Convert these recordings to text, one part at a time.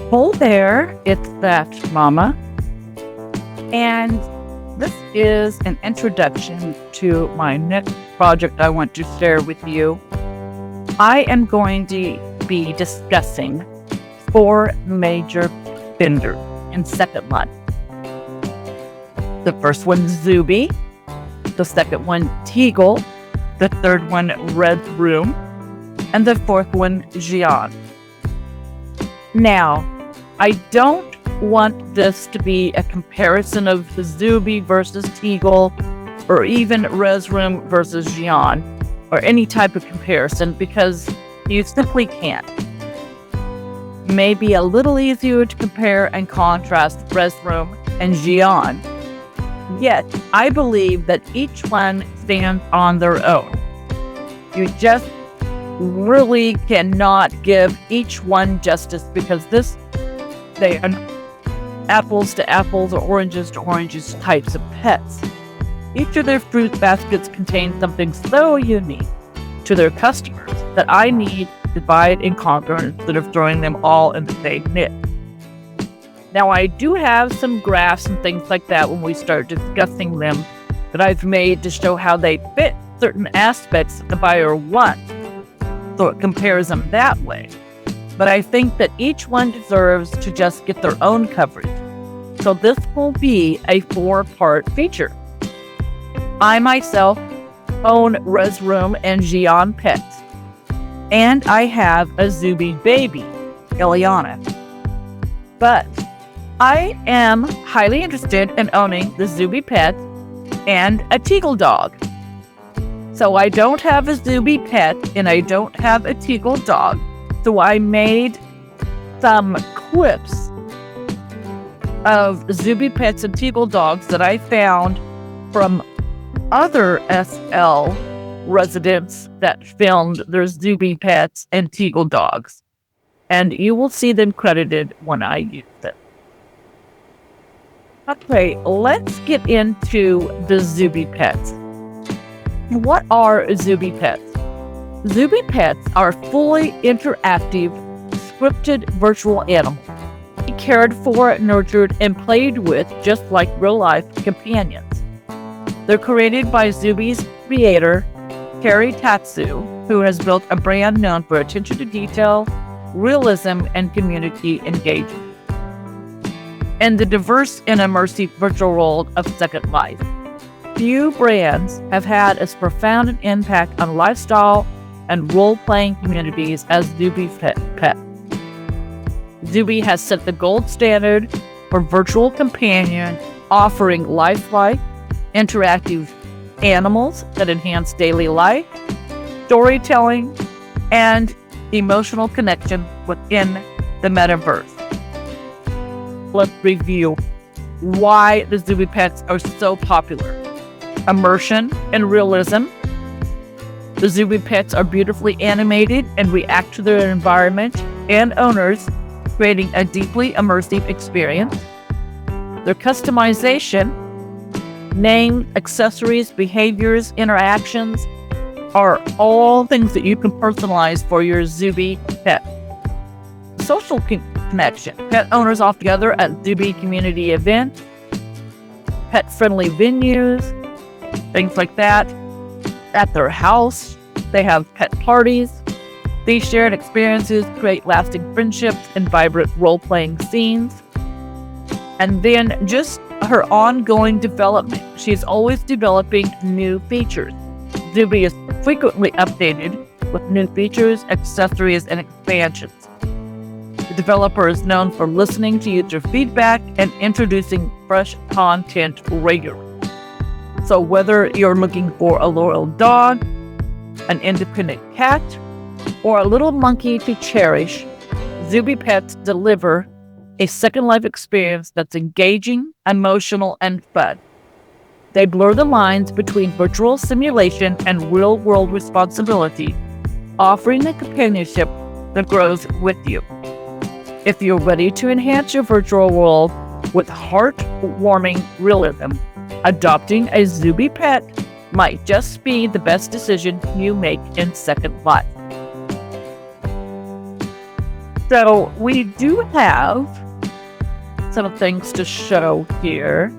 Hello there, it's that Mama, and this is an introduction to my next project I want to share with you. I am going to be discussing 4 major vendors in SecondLife. The first one, Zooby. The second one, TEEGLE. The third one, REZZ, and the fourth one, JIAN. Now, I don't want this to be a comparison of Zooby versus TEEGLE, or even REZZ versus JIAN, or any type of comparison, because you simply can't. Maybe a little easier to compare and contrast REZZ and JIAN, yet I believe that each one stands on their own. You just really cannot give each one justice, because they are apples to apples or oranges to oranges types of pets. Each of their fruit baskets contains something so unique to their customers that I need to divide and conquer instead of throwing them all in the same knit. Now, I do have some graphs and things like that when we start discussing them that I've made to show how they fit certain aspects that the buyer wants, so it compares them that way. But I think that each one deserves to just get their own coverage. So this will be a 4-part feature. I myself own REZZ and JIAN pets, and I have a Zooby baby, Eliana. But I am highly interested in owning the Zooby pet and a TEEGLE dog. So I don't have a Zooby pet and I don't have a TEEGLE dog. So I made some clips of Zooby pets and TEEGLE dogs that I found from other SL residents that filmed their Zooby pets and TEEGLE dogs. And you will see them credited when I use them. Okay, let's get into the Zooby pets. What are Zooby pets? Zooby pets are fully interactive, scripted virtual animals. Be cared for, nurtured, and played with just like real-life companions. They're created by Zooby's creator, Terry Tatsu, who has built a brand known for attention to detail, realism, and community engagement. And the diverse and immersive virtual world of SecondLife. Few brands have had as profound an impact on lifestyle and role-playing communities as Zooby's pet. Zooby has set the gold standard for virtual companion, offering lifelike, interactive animals that enhance daily life, storytelling, and emotional connection within the metaverse. Let's review why the Zooby pets are so popular. Immersion and realism. The Zooby pets are beautifully animated and react to their environment and owners, creating a deeply immersive experience. Their customization, names, accessories, behaviors, interactions are all things that you can personalize for your Zooby pet. Social connection. Pet owners off together at Zooby community events, pet-friendly venues, things like that. At their house, they have pet parties. These shared experiences create lasting friendships and vibrant role-playing scenes. And then just her ongoing development. She's always developing new features. Zooby is frequently updated with new features, accessories, and expansions. The developer is known for listening to user feedback and introducing fresh content regularly. So whether you're looking for a loyal dog, an independent cat, or a little monkey to cherish, Zooby pets deliver a SecondLife experience that's engaging, emotional, and fun. They blur the lines between virtual simulation and real-world responsibility, offering a companionship that grows with you. If you're ready to enhance your virtual world with heartwarming realism, adopting a Zooby pet might just be the best decision you make in SecondLife. So we do have some things to show here.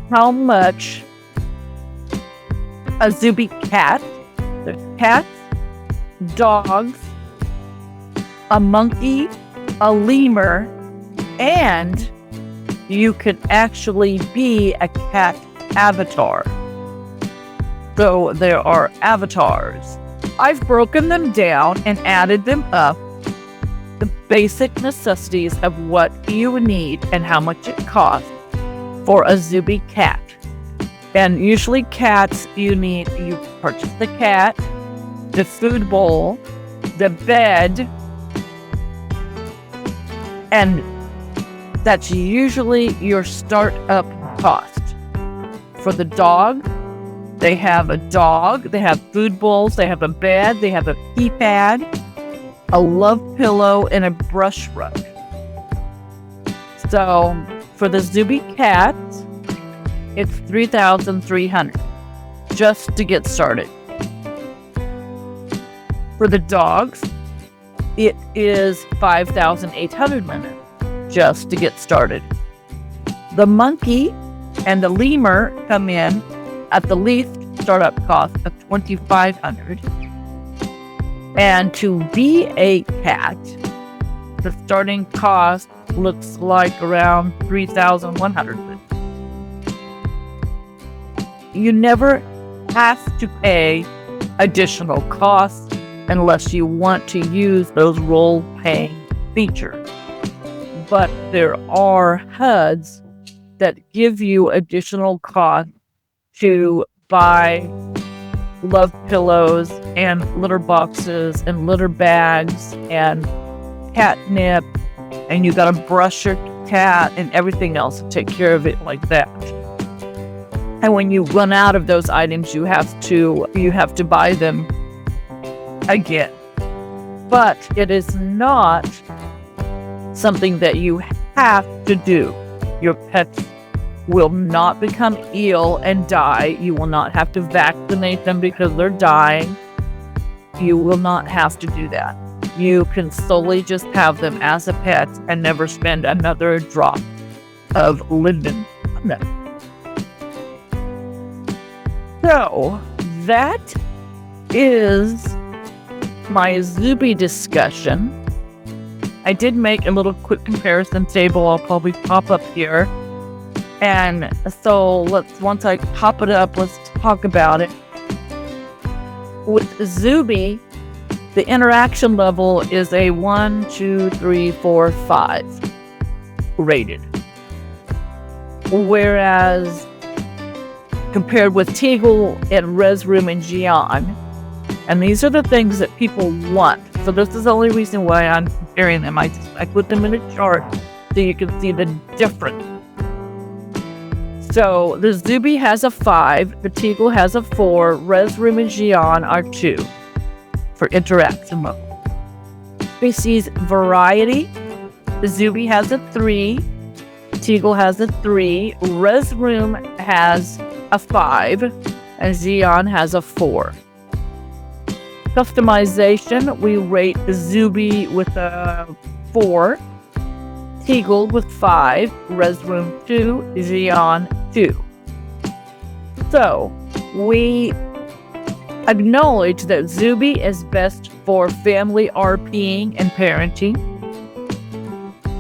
How much a Zooby cat, there's cats, dogs, a monkey, a lemur, and you can actually be a cat avatar. So there are avatars. I've broken them down and added them up. The basic necessities of what you need and how much it costs for a Zooby cat. And usually cats, you purchase the cat, the food bowl, the bed, and that's usually your startup cost. For the dog, they have a dog, they have food bowls, they have a bed, they have a pee pad, a love pillow, and a brush rug. So for the Zooby cat, it's $3,300 just to get started. For the dogs, it is $5,800 just to get started. The monkey and the lemur come in at the least startup cost of $2,500. And to be a cat, the starting cost looks like around $3,100. You never have to pay additional costs unless you want to use those role-playing features. But there are HUDs that give you additional costs to buy love pillows and litter boxes and litter bags and catnip, and you gotta brush your cat and everything else to take care of it like that. And when you run out of those items, you have to buy them again. But it is not something that you have to do. Your pets will not become ill and die. You will not have to vaccinate them because they're dying. You will not have to do that. You can solely just have them as a pet and never spend another drop of linen on them. So that is my Zooby discussion. I did make a little quick comparison table. I'll probably pop up here. And so once I pop it up, let's talk about it. With Zooby, the interaction level is a 1, 2, 3, 4, 5 rated. Whereas compared with TEEGLE and REZZ and JIAN, and these are the things that people want. So this is the only reason why I'm comparing them. I put them in a chart so you can see the difference. So the Zooby has a 5, the TEEGLE has a 4, REZZ and JIAN are 2 for interaction mode. Species variety, the Zooby has a 3, TEEGLE has a 3, REZZ has a 5, and JIAN has a 4. Customization, we rate the Zooby with a 4, TEEGLE with 5, REZZ 2, JIAN 2. So, we acknowledge that Zooby is best for family RPing and parenting.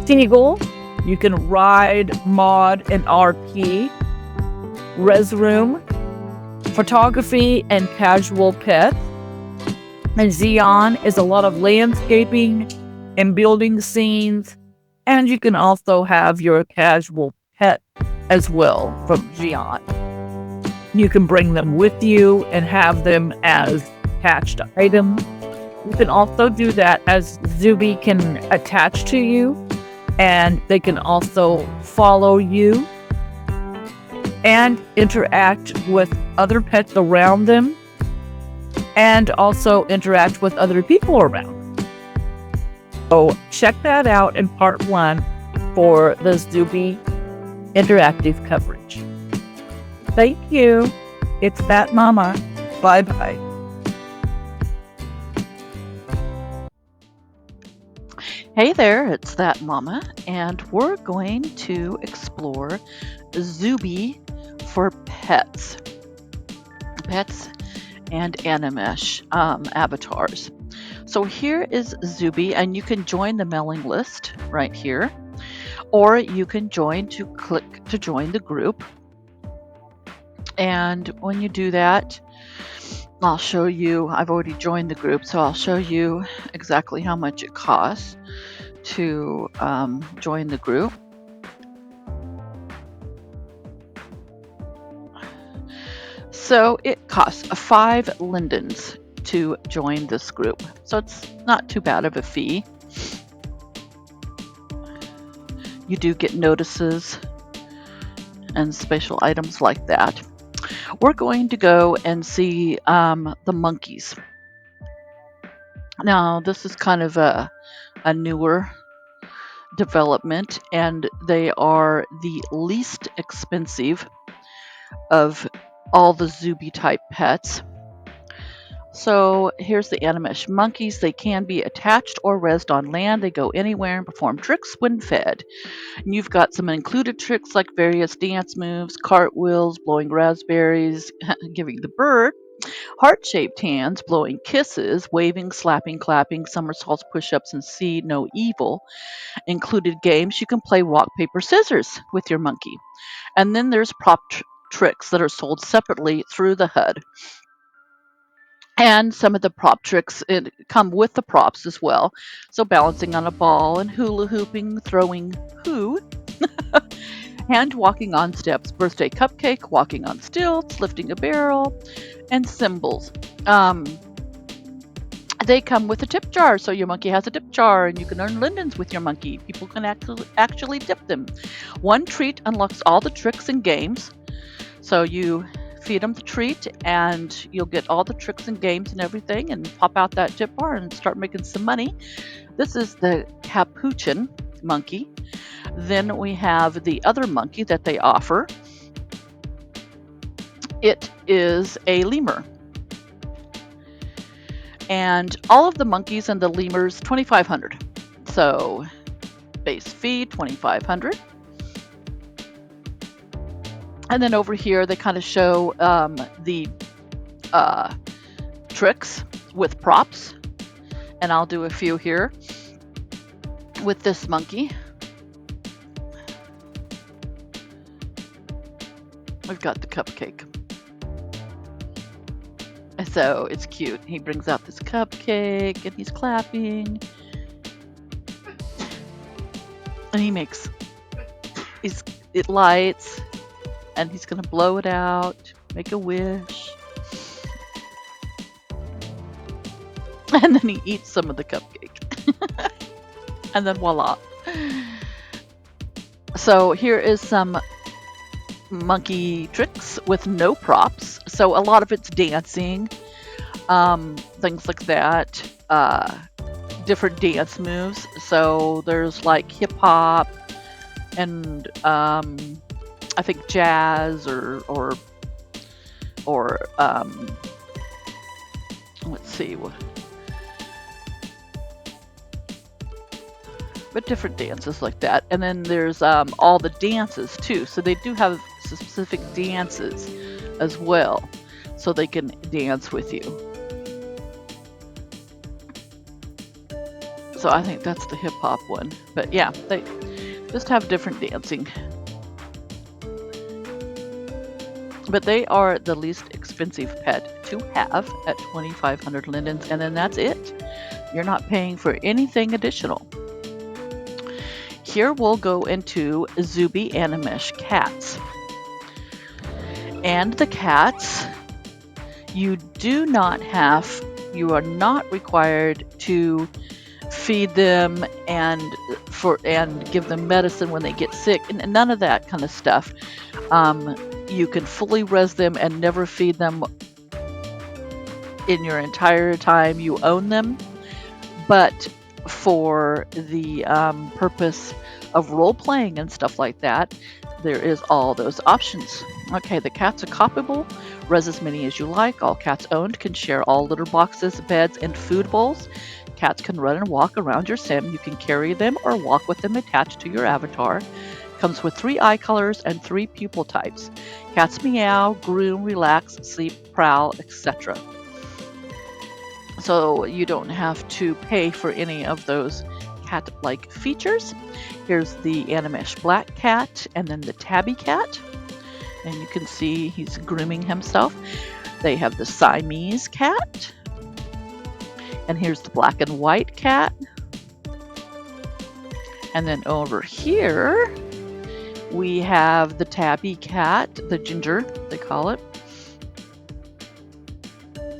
TEEGLE, you can ride, mod, and RP. REZZ, photography and casual pets. And JIAN is a lot of landscaping and building scenes. And you can also have your casual pet as well from JIAN. You can bring them with you and have them as attached items. You can also do that as Zooby can attach to you, and they can also follow you and interact with other pets around them, and also interact with other people around. So check that out in part 1 for the Zooby interactive coverage. Thank you. It's that mama. Bye-bye. Hey there, it's that mama, and we're going to explore Zooby for pets and Animesh avatars. So here is Zooby, and you can join the mailing list right here, or you can click to join the group. And when you do that, I'll show you, I've already joined the group, so I'll show you exactly how much it costs to join the group. So it costs 5 lindens to join this group. So it's not too bad of a fee. You do get notices and special items like that. We're going to go and see the monkeys. Now, this is kind of a newer development, and they are the least expensive of all the Zooby type pets. So here's the Animesh monkeys. They can be attached or rezzed on land. They go anywhere and perform tricks when fed. And you've got some included tricks like various dance moves, cartwheels, blowing raspberries, giving the bird, heart-shaped hands, blowing kisses, waving, slapping, clapping, somersaults, push-ups, and see no evil. Included games, you can play rock, paper, scissors with your monkey. And then there's prop tricks that are sold separately through the HUD. And some of the prop tricks come with the props as well. So balancing on a ball and hula hooping, throwing hoo, hand walking on steps, birthday cupcake, walking on stilts, lifting a barrel, and cymbals. They come with a tip jar, so your monkey has a tip jar, and you can earn lindens with your monkey. People can actually tip them. One treat unlocks all the tricks and games. So you feed them the treat, and you'll get all the tricks and games and everything, and pop out that tip bar and start making some money. This is the capuchin monkey. Then we have the other monkey that they offer. It is a lemur. And all of the monkeys and the lemurs, 2,500. So base fee, 2,500. And then over here, they kind of show the tricks with props. And I'll do a few here with this monkey. We've got the cupcake. So it's cute. He brings out this cupcake and he's clapping. And it lights, and he's gonna blow it out, make a wish. And then he eats some of the cupcake. And then voila. So here is some monkey tricks with no props. So a lot of it's dancing, things like that, different dance moves. So there's like hip hop and I think jazz or let's see, but different dances like that. And then there's all the dances too. So they do have specific dances as well, so they can dance with you. So I think that's the hip hop one. But yeah, they just have different dancing. But they are the least expensive pet to have at 2,500 lindens, and then that's it. You're not paying for anything additional. Here we'll go into Zooby Animesh cats. And the cats, you are not required to feed them and give them medicine when they get sick, and none of that kind of stuff. You can fully res them and never feed them in your entire time you own them. But for the purpose of role playing and stuff like that, there is all those options. Okay, the cats are copyable. Res as many as you like. All cats owned can share all litter boxes, beds, and food bowls. Cats can run and walk around your sim. You can carry them or walk with them attached to your avatar. Comes with 3 eye colors and 3 pupil types. Cats meow, groom, relax, sleep, prowl, etc. So you don't have to pay for any of those cat-like features. Here's the Animesh black cat and then the tabby cat. And you can see he's grooming himself. They have the Siamese cat. And here's the black and white cat. And then over here, we have the tabby cat, the ginger, they call it.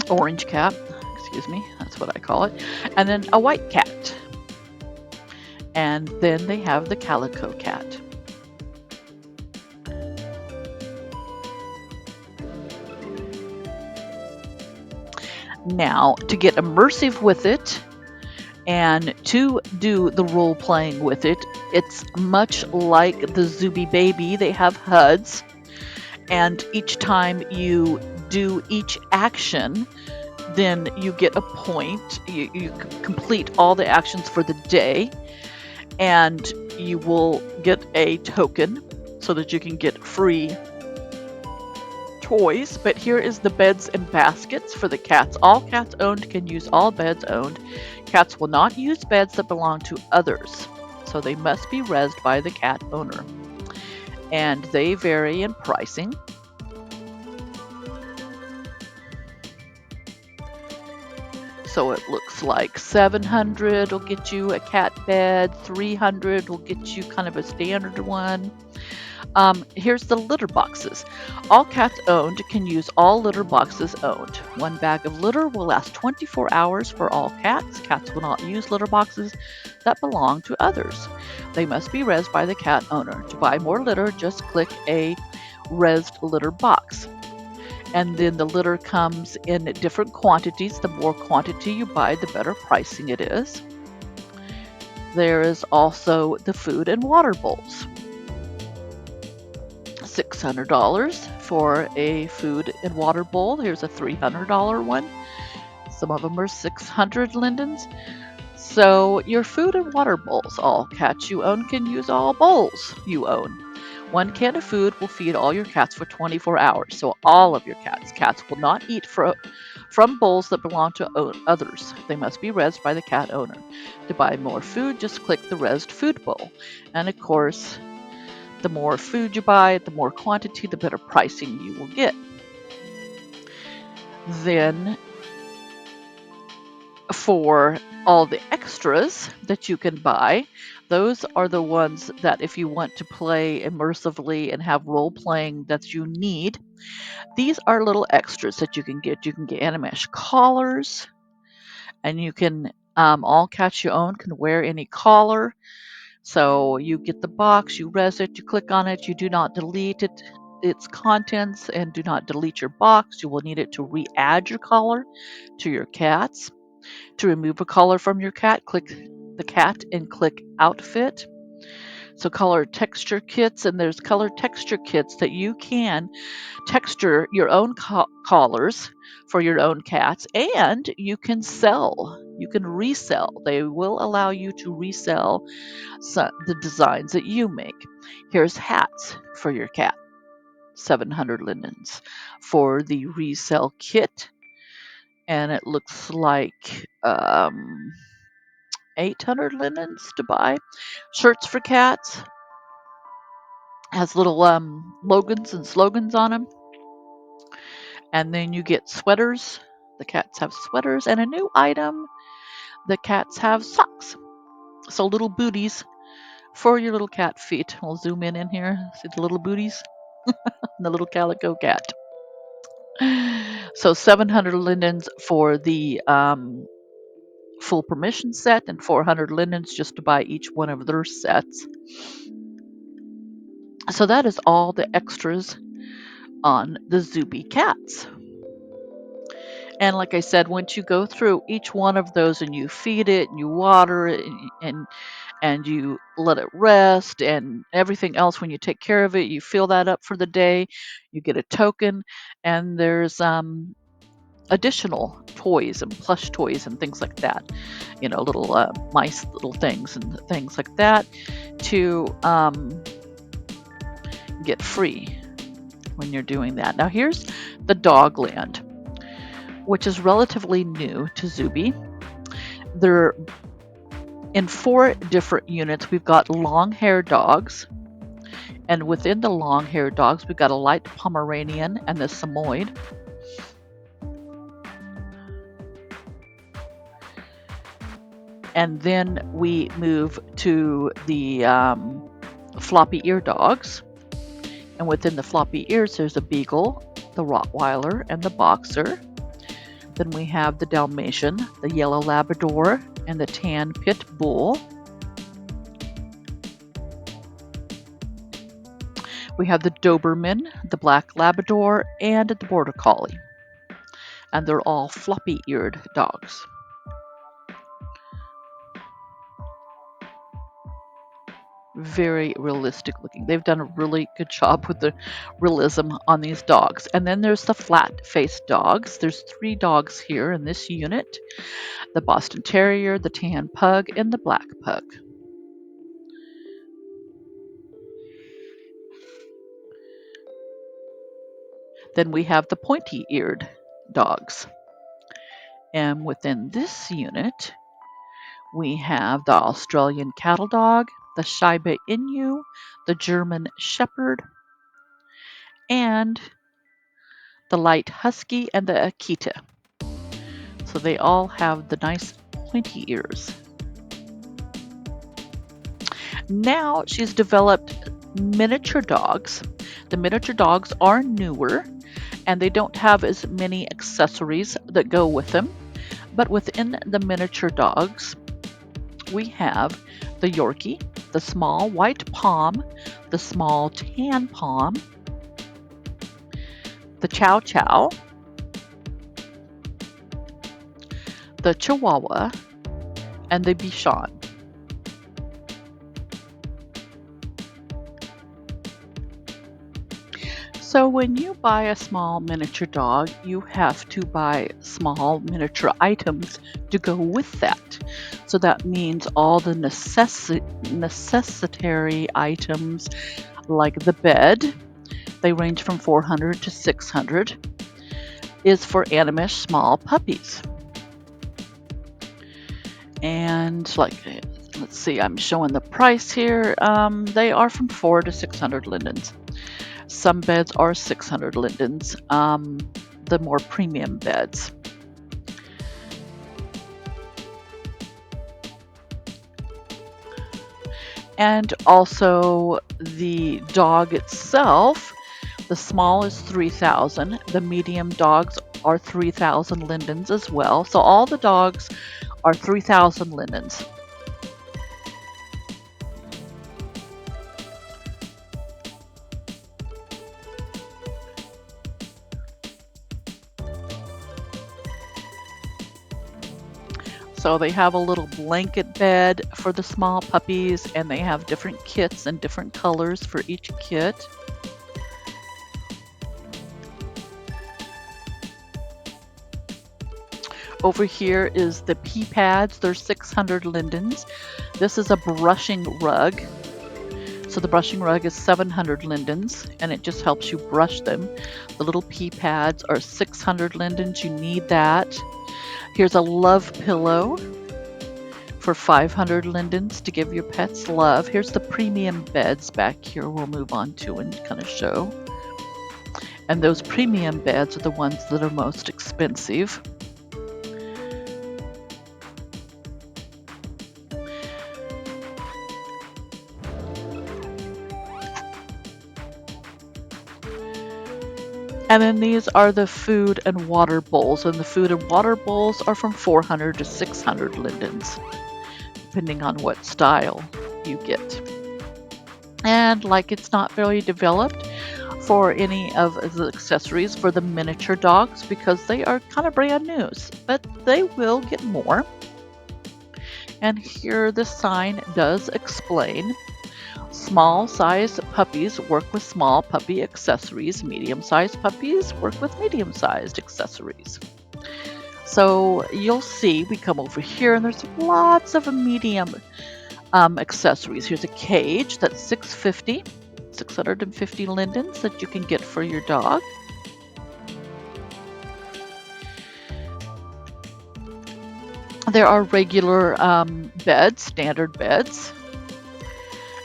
Orange cat, excuse me, that's what I call it. And then a white cat. And then they have the calico cat. Now, to get immersive with it and to do the role playing with it, it's much like the Zooby Baby. They have HUDs, and each time you do each action, then you get a point. You complete all the actions for the day, and you will get a token so that you can get free toys. But here is the beds and baskets for the cats. All cats owned can use all beds owned. Cats will not use beds that belong to others, so they must be rezzed by the cat owner. And they vary in pricing. So it looks like 700 will get you a cat bed, 300 will get you kind of a standard one. Here's the litter boxes. All cats owned can use all litter boxes owned. 1 bag of litter will last 24 hours for all cats. Cats will not use litter boxes that belong to others. They must be rezzed by the cat owner. To buy more litter, just click a rezzed litter box. And then the litter comes in different quantities. The more quantity you buy, the better pricing it is. There is also the food and water bowls. $600 for a food and water bowl. Here's a $300 one. Some of them are 600 lindens. So your food and water bowls, all cats you own can use all bowls you own. 1 can of food will feed all your cats for 24 hours. So all of your cats. Cats will not eat from bowls that belong to others. They must be rezzed by the cat owner. To buy more food, just click the rezzed food bowl. And of course, the more food you buy, the more quantity, the better pricing you will get. Then for all the extras that you can buy, those are the ones that if you want to play immersively and have role playing that you need, these are little extras that you can get. You can get Animesh collars, and you can, all cats you own can wear any collar. So you get the box, you res it, you click on it, you do not delete its contents, and do not delete your box. You will need it to re-add your collar to your cats. To remove a collar from your cat, click the cat and click outfit. So color texture kits, and there's color texture kits that you can texture your own collars for your own cats, and you can sell. You can resell. They will allow you to resell the designs that you make. Here's hats for your cat, 700 lindens for the resell kit, and it looks like 800 lindens to buy. Shirts for cats has little logans and slogans on them, and then you get sweaters. The cats have sweaters, and a new item, the cats have socks. So little booties for your little cat feet. We'll zoom in here. See the little booties? The little calico cat. So 700 lindens for the full permission set, and 400 lindens just to buy each one of their sets. So that is all the extras on the Zooby cats. And like I said, once you go through each one of those and you feed it and you water it and you let it rest and everything else, when you take care of it, you fill that up for the day, you get a token, and there's additional toys and plush toys and things like that, you know, little mice, little things and things like that to get free when you're doing that. Now here's the Dogland, which is relatively new to Zooby. They're in 4 different units. We've got long-haired dogs, and within the long-haired dogs, we've got a light Pomeranian and the Samoyed. And then we move to the floppy ear dogs. And within the floppy ears, there's a Beagle, the Rottweiler, and the Boxer. Then we have the Dalmatian, the Yellow Labrador, and the Tan Pit Bull. We have the Doberman, the Black Labrador, and the Border Collie. And they're all floppy-eared dogs. Very realistic looking. They've done a really good job with the realism on these dogs. And then there's the flat-faced dogs. There's 3 dogs here in this unit: the Boston Terrier, the Tan Pug, and the Black Pug. Then we have the pointy-eared dogs. And within this unit, we have the Australian Cattle Dog, the Shiba Inu, the German Shepherd, and the Light Husky and the Akita. So they all have the nice pointy ears. Now she's developed miniature dogs. The miniature dogs are newer, and they don't have as many accessories that go with them. But within the miniature dogs, we have the Yorkie, the small white Pom, the small tan Pom, the Chow Chow, the Chihuahua, and the Bichon. So when you buy a small miniature dog, you have to buy small miniature items to go with that. So that means all the necessitary items, like the bed, they range from $400 to $600, is for Animesh small puppies. And let's see, I'm showing the price here. They are from $400 to $600 lindens. Some beds are $600 lindens, the more premium beds. And also the dog itself, the small is $3,000. The medium dogs are $3,000 lindens as well. So all the dogs are $3,000 lindens. So they have a little blanket bed for the small puppies, and they have different kits and different colors for each kit. Over here is the pee pads. They're 600 lindens. This is a brushing rug. So the brushing rug is 700 lindens, and it just helps you brush them. The little pee pads are 600 lindens. You need that. Here's a love pillow for 500 lindens to give your pets love. Here's the premium beds back here we'll move on to and kind of show. And those premium beds are the ones that are most expensive. And then these are the food and water bowls, and the food and water bowls are from 400 to 600 lindens, depending on what style you get. And like it's not very developed for any of the accessories for the miniature dogs because they are kind of brand new, but they will get more. And here the sign does explain: small-sized puppies work with small puppy accessories. Medium-sized puppies work with medium-sized accessories. So you'll see we come over here and there's lots of medium accessories. Here's a cage that's $650 lindens that you can get for your dog. There are regular beds, standard beds,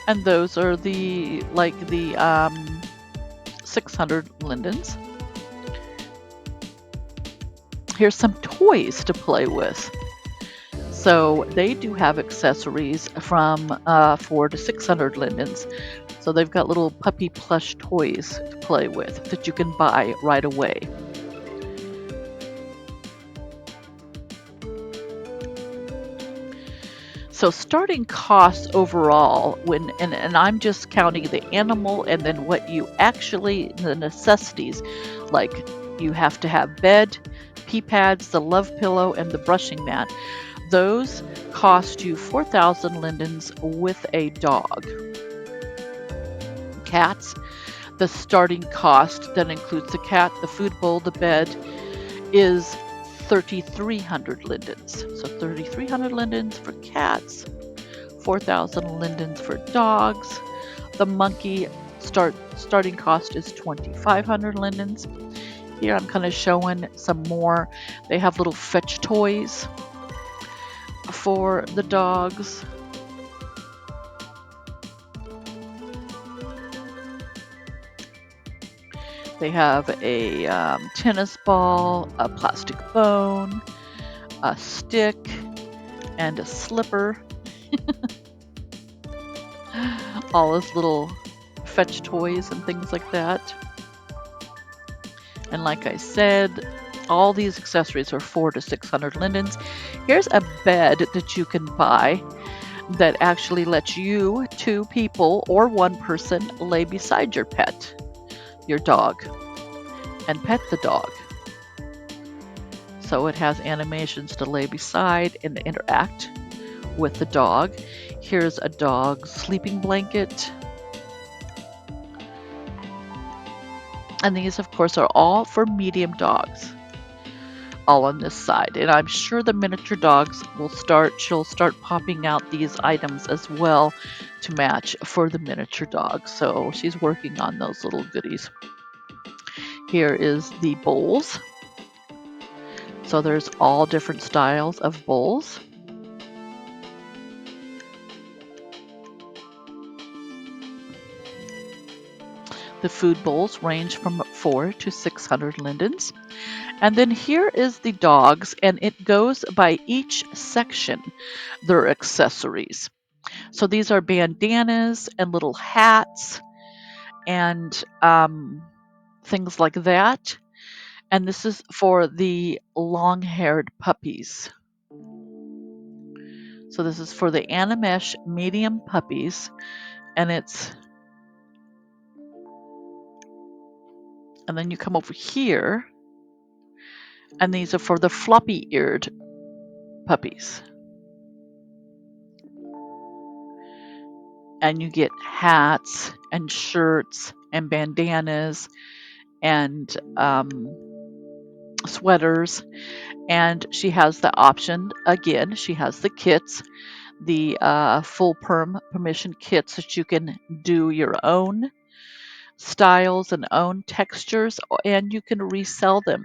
and those are the 600 lindens. Here's some toys to play with. So they do have accessories from 400 to 600 lindens. So they've got little puppy plush toys to play with that you can buy right away. So starting costs overall, and I'm just counting the animal and then what you actually, the necessities, like you have to have bed, pee pads, the love pillow, and the brushing mat. Those cost you 4,000 lindens with a dog. Cats, the starting cost that includes the cat, the food bowl, the bed, is 3,300 lindens. So 3,300 lindens for cats, 4,000 lindens for dogs. The monkey starting cost is 2,500 lindens. Here I'm kind of showing some more. They have little fetch toys for the dogs. They have a tennis ball, a plastic bone, a stick, and a slipper. All his little fetch toys and things like that. And like I said, all these accessories are 400 to 600 lindens. Here's a bed that you can buy that actually lets you, 2 people or 1 person, lay beside your pet, your dog, and pet the dog. So it has animations to lay beside and interact with the dog. Here's a dog sleeping blanket. And these, of course, are all for medium dogs, all on this side. And I'm sure the miniature dogs she'll start popping out these items as well to match for the miniature dogs. So she's working on those little goodies. Here is the bowls. So there's all different styles of bowls. The food bowls range from 400 to 600 lindens. And then here is the dogs, and it goes by each section, their accessories. So these are bandanas and little hats and things like that. And this is for the long-haired puppies. So this is for the Animesh medium puppies, and then you come over here, and these are for the floppy-eared puppies. And you get hats and shirts and bandanas and sweaters. And she has the option, again, she has the kits, the full permission kits that you can do your own styles and own textures, and you can resell them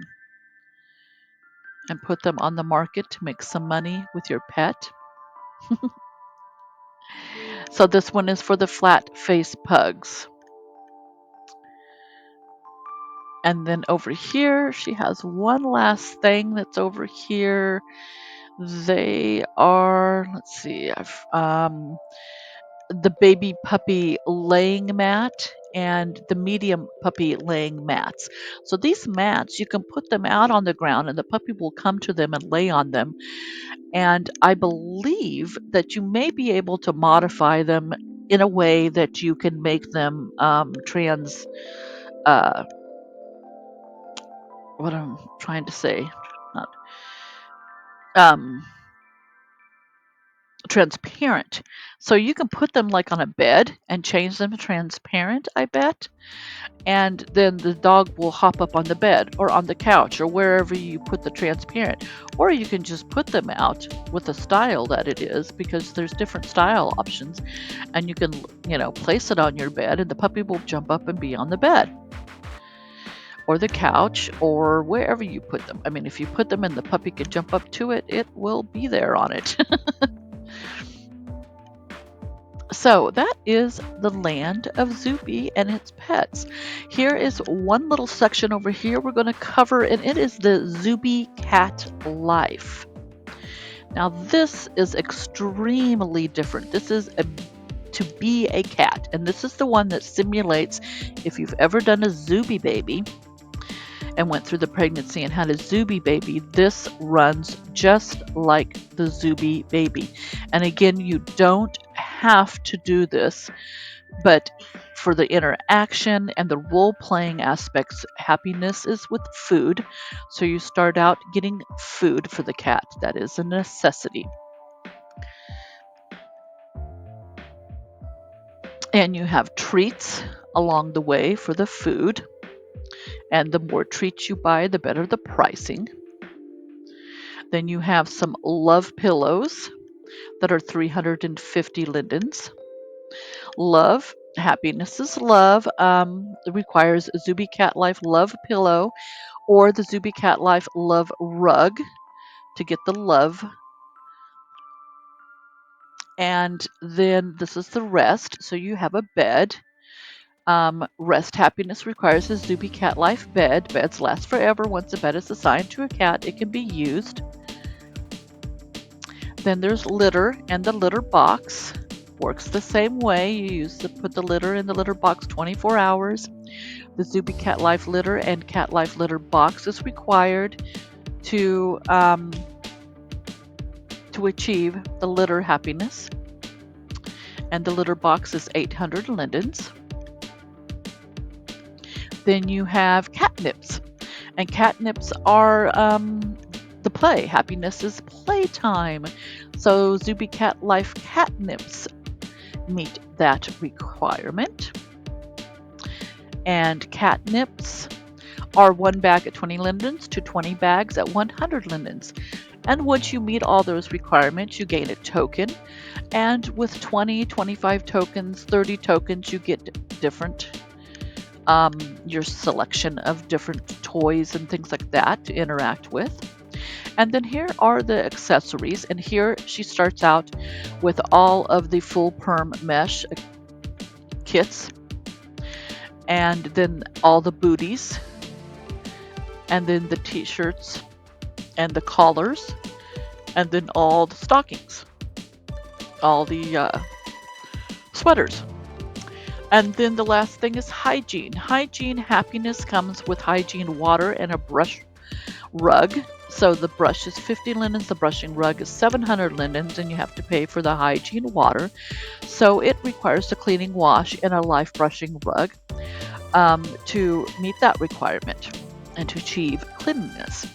and put them on the market to make some money with your pet. So this one is for the flat face pugs. And then over here, she has one last thing that's over here. They are, let's see, the baby puppy laying mat and the medium puppy laying mats. So these mats, you can put them out on the ground and the puppy will come to them and lay on them. And I believe that you may be able to modify them in a way that you can make them what I'm trying to say, not transparent. So you can put them like on a bed and change them to transparent, I bet. And then the dog will hop up on the bed or on the couch or wherever you put the transparent. Or you can just put them out with the style that it is, because there's different style options. And you can, place it on your bed and the puppy will jump up and be on the bed or the couch or wherever you put them. I mean, if you put them and the puppy can jump up to it, it will be there on it. So that is the land of Zooby and its pets. Here is one little section over here we're going to cover, and it is the Zooby cat life. Now this is extremely different. This is to be a cat, and this is the one that simulates, if you've ever done a Zooby baby and went through the pregnancy and had a Zooby baby, this runs just like the Zooby baby. And again, you don't have to do this, but for the interaction and the role-playing aspects, happiness is with food. So you start out getting food for the cat. That is a necessity. And you have treats along the way for the food. And the more treats you buy, the better the pricing. Then you have some love pillows that are 350 lindens. Love, happiness is love. It requires a Zooby Cat Life love pillow or the Zooby Cat Life love rug to get the love. And then this is the rest. So you have a bed. Rest happiness requires a Zooby Cat Life bed. Beds last forever. Once a bed is assigned to a cat, it can be used. Then there's litter and the litter box. Works the same way. You put the litter in the litter box 24 hours. The Zooby Cat Life litter and Cat Life litter box is required to achieve the litter happiness. And the litter box is 800 lindens. Then you have catnips, and catnips are the play. Happiness is playtime. So Zooby Cat Life catnips meet that requirement. And catnips are 1 bag at 20 lindens to 20 bags at 100 lindens. And once you meet all those requirements, you gain a token. And with 20, 25 tokens, 30 tokens, you get different, your selection of different toys and things like that to interact with. And then here are the accessories. And here she starts out with all of the full perm mesh kits. And then all the booties. And then the t-shirts and the collars. And then all the stockings. All the sweaters. And then the last thing is hygiene. Hygiene happiness comes with hygiene water and a brush rug. So the brush is 50 lindens, the brushing rug is 700 lindens, and you have to pay for the hygiene water. So it requires a cleaning wash and a life brushing rug to meet that requirement and to achieve cleanliness.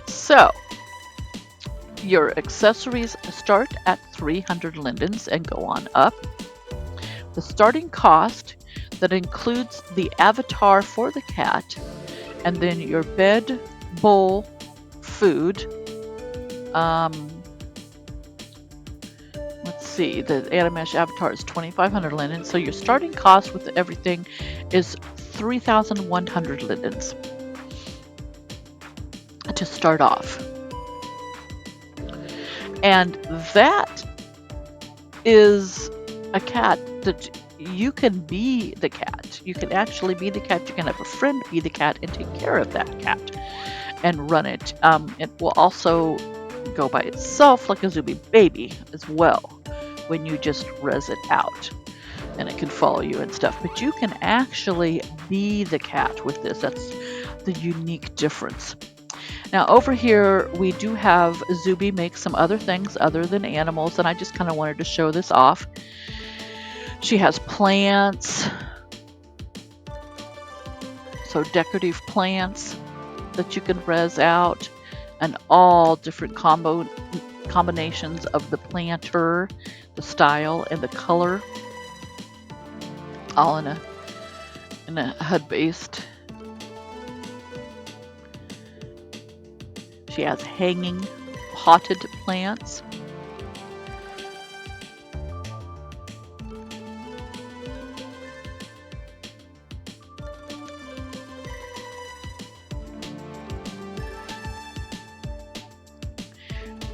So your accessories start at 300 lindens and go on up. The starting cost that includes the avatar for the cat, and then your bed, bowl, food. Let's see, the Animesh avatar is 2,500 lindens, so your starting cost with everything is 3,100 lindens to start off. And that is a cat that you can be the cat. You can actually be the cat. You can have a friend be the cat and take care of that cat and run it. It will also go by itself like a Zooby baby as well when you just REZZ it out. And it can follow you and stuff. But you can actually be the cat with this. That's the unique difference. Now over here we do have Zooby make some other things other than animals, and I just kind of wanted to show this off. She has plants, so decorative plants that you can REZZ out, and all different combinations of the planter, the style, and the color, all in a HUD-based. She has hanging potted plants.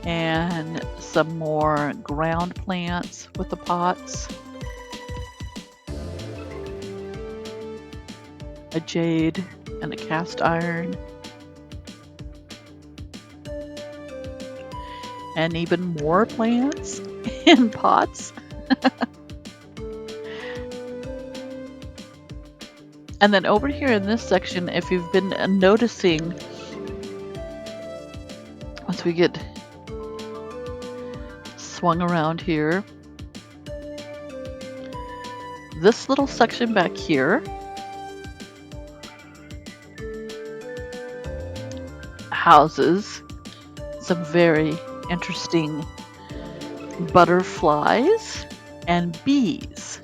And some more ground plants with the pots. A jade and a cast iron. And even more plants in pots. And then over here in this section, if you've been noticing, once we get swung around here, this little section back here houses some very interesting butterflies and bees.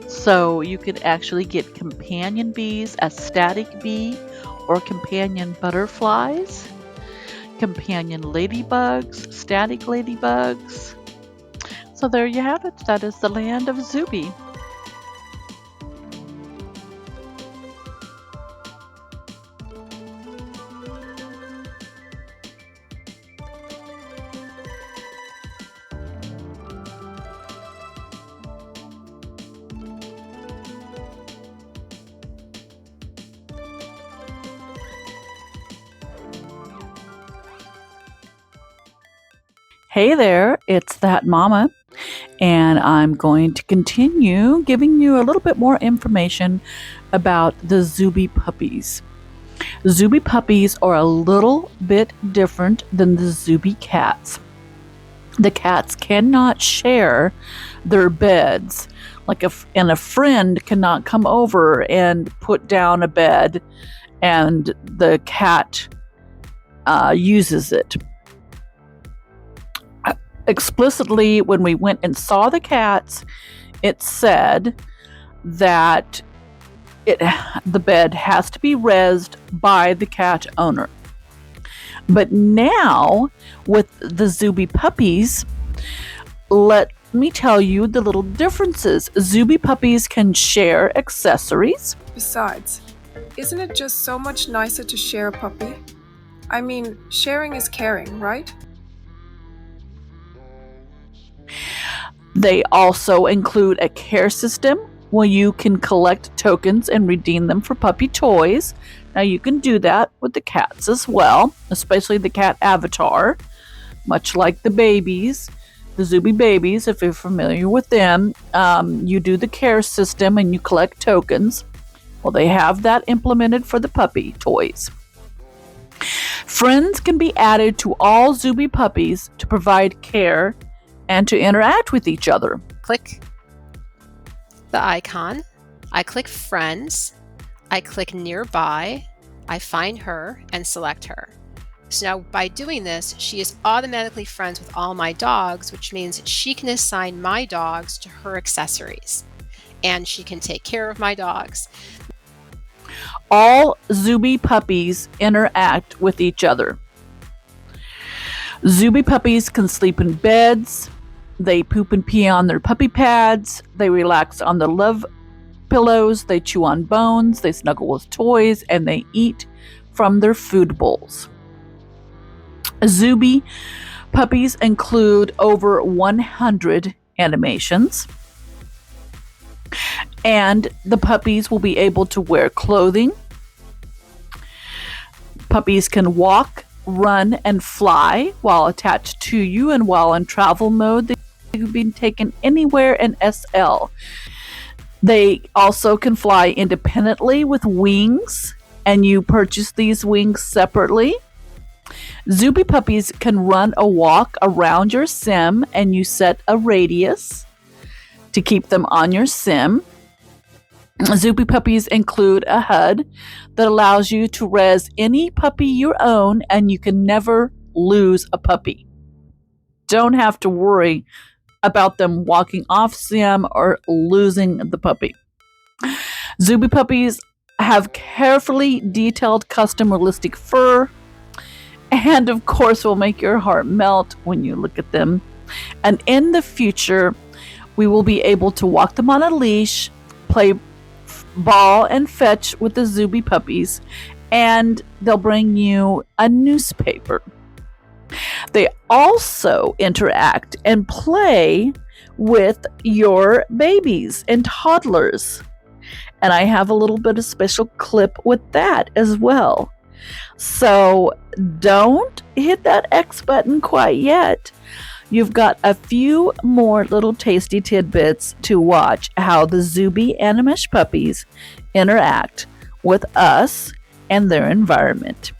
So you can actually get companion bees, a static bee, or companion butterflies, companion ladybugs, static ladybugs. So there you have it. That is the land of Zooby. Hey there, it's that mama, and I'm going to continue giving you a little bit more information about the Zooby puppies. Zooby puppies are a little bit different than the Zooby cats. The cats cannot share their beds, and a friend cannot come over and put down a bed and the cat uses it. Explicitly, when we went and saw the cats, it said that the bed has to be REZZed by the cat owner. But now, with the Zooby puppies, let me tell you the little differences. Zooby puppies can share accessories. Besides, isn't it just so much nicer to share a puppy? I mean, sharing is caring, right? They also include a care system where you can collect tokens and redeem them for puppy toys. Now you can do that with the cats as well, especially the cat avatar, much like the babies, the Zooby babies, if you're familiar with them. You do the care system and you collect tokens. Well, they have that implemented for the puppy toys. Friends can be added to all Zooby puppies to provide care and to interact with each other. Click the icon, I click friends, I click nearby, I find her and select her. So now by doing this, she is automatically friends with all my dogs, which means she can assign my dogs to her accessories and she can take care of my dogs. All Zooby puppies interact with each other. Zooby puppies can sleep in beds. They poop and pee on their puppy pads. They relax on the love pillows. They chew on bones. They snuggle with toys. And they eat from their food bowls. Zooby puppies include over 100 animations. And the puppies will be able to wear clothing. Puppies can walk, run, and fly while attached to you, and while in travel mode, they can be taken anywhere in SL. They also can fly independently with wings, and you purchase these wings separately. Zooby puppies can run a walk around your sim, and you set a radius to keep them on your sim. Zooby puppies include a HUD that allows you to res any puppy you own, and you can never lose a puppy. Don't have to worry about them walking off sim or losing the puppy. Zooby puppies have carefully detailed custom realistic fur, and of course will make your heart melt when you look at them. And in the future, we will be able to walk them on a leash, play ball and fetch with the Zooby puppies, and they'll bring you a newspaper. They also interact and play with your babies and toddlers. And I have a little bit of special clip with that as well. So don't hit that X button quite yet. You've got a few more little tasty tidbits to watch how the Zooby Animesh puppies interact with us and their environment.